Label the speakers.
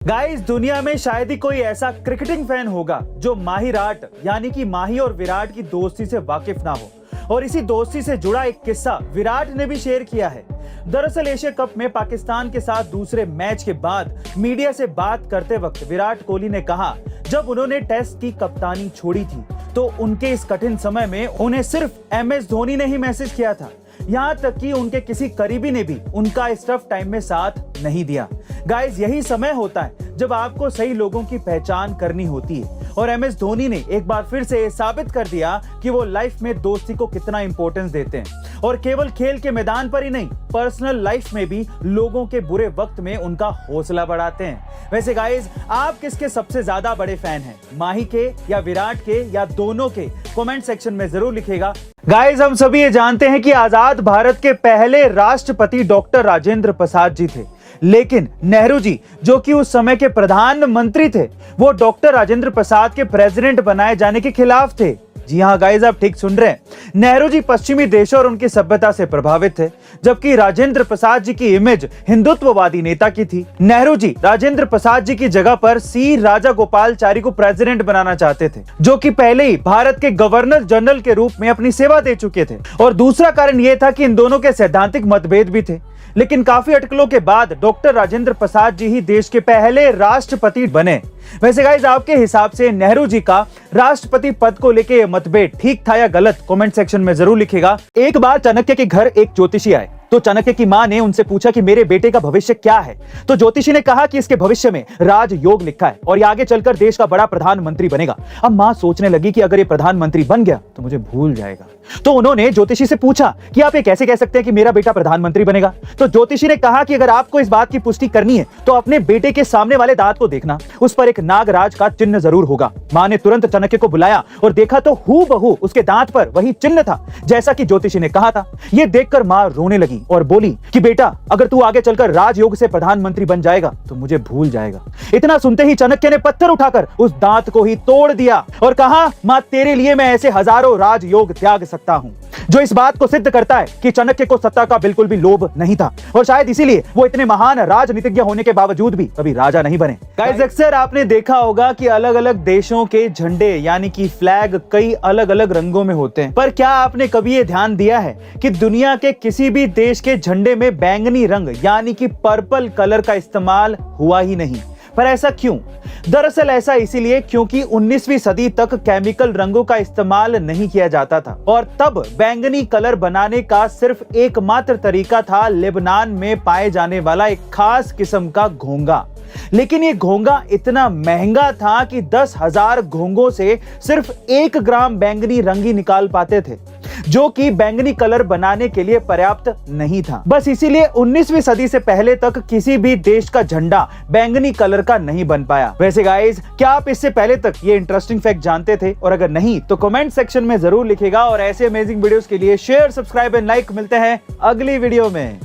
Speaker 1: Guys, दुनिया में शायद ही कोई ऐसा क्रिकेटिंग फैन होगा जो माहिराट यानी कि माही और विराट की दोस्ती से वाकिफ ना हो। और इसी दोस्ती से जुड़ा एक किस्सा विराट ने भी शेयर किया है। दरअसल एशिया कप में पाकिस्तान के साथ दूसरे मैच के बाद मीडिया से बात करते वक्त विराट कोहली ने कहा, जब उन्होंने टेस्ट की कप्तानी छोड़ी थी तो उनके इस कठिन समय में उन्हें सिर्फ MS धोनी ने ही मैसेज किया था। यहाँ तक कि उनके किसी करीबी ने भी उनका इस टफ टाइम में साथ नहीं दिया। गाइस, यही समय होता है जब आपको सही लोगों की पहचान करनी होती है। और MS धोनी ने एक बार फिर से साबित कर दिया कि वो लाइफ में दोस्ती को कितना इंपॉर्टेंस देते हैं। और केवल खेल के मैदान पर ही नहीं, पर्सनल लाइफ में भी लोगों के बुरे वक्त में उनका हौसला बढ़ाते हैं। वैसे गाइस, आप किसके सबसे ज्यादा बड़े फैन हैं, माही के या विराट के या दोनों के? कमेंट सेक्शन में जरूर लिखिएगा। गाइस, हम सभी ये जानते हैं कि आजाद भारत के पहले राष्ट्रपति डॉक्टर राजेंद्र प्रसाद जी थे, लेकिन नेहरू जी जो कि उस समय के प्रधानमंत्री थे, वो डॉक्टर राजेंद्र प्रसाद के प्रेसिडेंट बनाए जाने के खिलाफ थे। जी हाँ गाइस, आप ठीक सुन रहे हैं। नेहरू जी पश्चिमी देशों और उनकी सभ्यता से प्रभावित थे, जबकि राजेंद्र प्रसाद जी की इमेज हिंदुत्ववादी नेता की थी। नेहरू जी राजेंद्र प्रसाद जी की जगह पर सी राजागोपालाचारी को प्रेसिडेंट बनाना चाहते थे, जो कि पहले ही भारत के गवर्नर जनरल के रूप में अपनी सेवा दे चुके थे। और दूसरा कारण यह था कि इन दोनों के सैद्धांतिक मतभेद भी थे। लेकिन काफी अटकलों के बाद डॉक्टर राजेंद्र प्रसाद जी ही देश के पहले राष्ट्रपति बने। वैसे गाइस, आपके हिसाब से नेहरू जी का राष्ट्रपति पद को लेके ये मतभेद ठीक था या गलत? कमेंट सेक्शन में जरूर लिखिएगा। एक बार चाणक्य के घर एक ज्योतिषी आए तो चाणक्य की मां ने उनसे पूछा कि मेरे बेटे का भविष्य क्या है। तो ज्योतिषी ने कहा कि इसके भविष्य में राजयोग लिखा है और ये आगे चलकर देश का बड़ा प्रधानमंत्री बनेगा। अब मां सोचने लगी कि अगर ये प्रधानमंत्री बन गया तो मुझे भूल जाएगा। तो उन्होंने ज्योतिषी से पूछा कि आप ये कैसे कह सकते हैं कि मेरा बेटा प्रधानमंत्री बनेगा? तो ज्योतिषी ने कहा कि अगर आपको इस बात की पुष्टि करनी है तो अपने बेटे के सामने वाले दांत को देखना, उस पर एक नागराज का चिन्ह जरूर होगा। मां ने तुरंत चाणक्य को बुलाया और देखा तो हूबहू उसके दांत पर वही चिन्ह था जैसा कि ज्योतिषी ने कहा था। ये देखकर मां रोने लगी और बोली कि बेटा, अगर तू आगे चलकर राजयोग से प्रधानमंत्री बन जाएगा तो मुझे भूल जाएगा। इतना सुनते ही चाणक्य ने पत्थर उठाकर उस दांत को ही तोड़ दिया और कहा, मां, तेरे लिए मैं ऐसे हजारों राजयोग त्याग सकता हूं। जो इस बात को सिद्ध करता है कि चाणक्य को सत्ता का बिल्कुल भी लोभ नहीं था और शायद इसीलिए वो इतने महान राजनीतिज्ञ होने के बावजूद भी कभी राजा नहीं बने। गाइस, अक्सर आपने देखा होगा कि अलग अलग देशों के झंडे यानी कि फ्लैग कई अलग अलग रंगों में होते हैं, पर क्या आपने कभी ये ध्यान दिया है कि दुनिया के किसी भी देश के झंडे में बैंगनी रंग यानी कि पर्पल कलर का इस्तेमाल हुआ ही नहीं? पर ऐसा क्यों? दरअसल ऐसा इसीलिए क्योंकि 19वीं सदी तक केमिकल रंगों का इस्तेमाल नहीं किया जाता था और तब बैंगनी कलर बनाने का सिर्फ एकमात्र तरीका था लेबनान में पाए जाने वाला एक खास किस्म का घोंगा। लेकिन ये घोंगा इतना महंगा था कि 10,000 घोंगों से सिर्फ 1 ग्राम बैंगनी रंग ही निकाल पाते थे, जो कि बैंगनी कलर बनाने के लिए पर्याप्त नहीं था। बस इसीलिए 19वीं सदी से पहले तक किसी भी देश का झंडा बैंगनी कलर का नहीं बन पाया। वैसे गाइस, क्या आप इससे पहले तक ये इंटरेस्टिंग फैक्ट जानते थे? और अगर नहीं तो कमेंट सेक्शन में जरूर लिखिएगा। और ऐसे अमेजिंग वीडियोस के लिए शेयर, सब्सक्राइब एंड लाइक। मिलते हैं अगली वीडियो में।